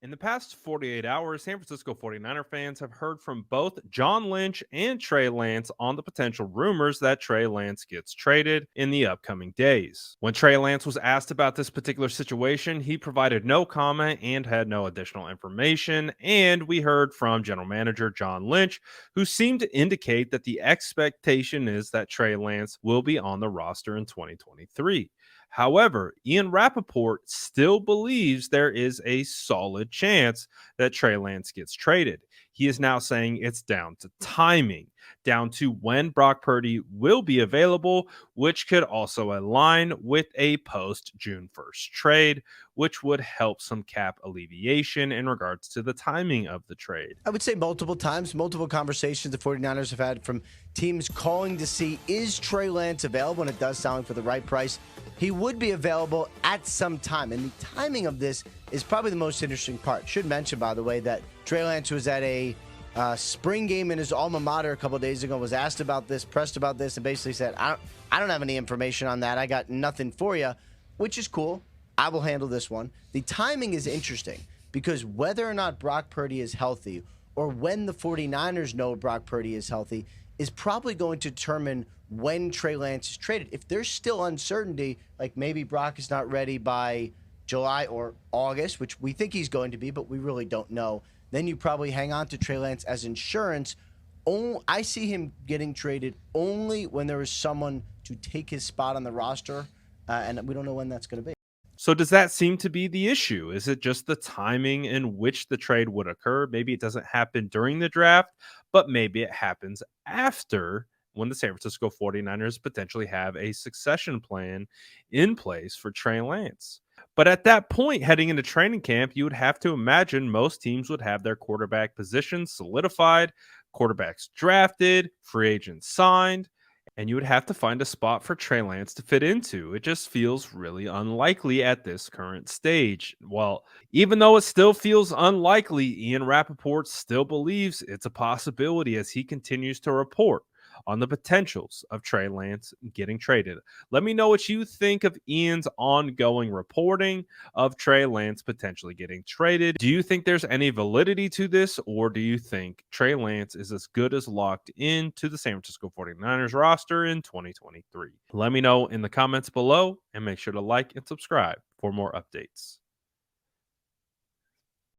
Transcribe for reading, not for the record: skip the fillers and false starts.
In the past 48 hours, San Francisco 49er fans have heard from both John Lynch and Trey Lance on the potential rumors that Trey Lance gets traded in the upcoming days. When Trey Lance was asked about this particular situation, he provided no comment and had no additional information. And we heard from general manager John Lynch, who seemed to indicate that the expectation is that Trey Lance will be on the roster in 2023. However, Ian Rapoport still believes there is a solid chance that Trey Lance gets traded. He is now saying it's down to timing, down to when Brock Purdy will be available, which could also align with a post June 1st trade, which would help some cap alleviation in regards to the timing of the trade. I would say multiple times, multiple conversations the 49ers have had from teams calling to see, is Trey Lance available? And it does sound like for the right price, he would be available at some time. And the timing of this is probably the most interesting part. Should mention, by the way, that Trey Lance was at a spring game in his alma mater a couple of days ago, was asked about this, pressed about this, and basically said, I don't have any information on that. I got nothing for you, which is cool. I will handle this one. The timing is interesting because whether or not Brock Purdy is healthy or when the 49ers know Brock Purdy is healthy is probably going to determine when Trey Lance is traded. If there's still uncertainty, like maybe Brock is not ready by July or August, which we think he's going to be, but we really don't know, then you probably hang on to Trey Lance as insurance. I see him getting traded only when there is someone to take his spot on the roster, and we don't know when that's going to be. So does that seem to be the issue? Is it just the timing in which the trade would occur? Maybe it doesn't happen during the draft, but maybe it happens after, when the San Francisco 49ers potentially have a succession plan in place for Trey Lance. But at that point, heading into training camp, you would have to imagine most teams would have their quarterback positions solidified, quarterbacks drafted, free agents signed, and you would have to find a spot for Trey Lance to fit into. It just feels really unlikely at this current stage. Well, even though it still feels unlikely, Ian Rappaport still believes it's a possibility as he continues to report on the potentials of Trey Lance getting traded. Let me know what you think of Ian's ongoing reporting of Trey Lance potentially getting traded. Do you think there's any validity to this, or do you think Trey Lance is as good as locked in to the San Francisco 49ers roster in 2023? Let me know in the comments below and make sure to like and subscribe for more updates.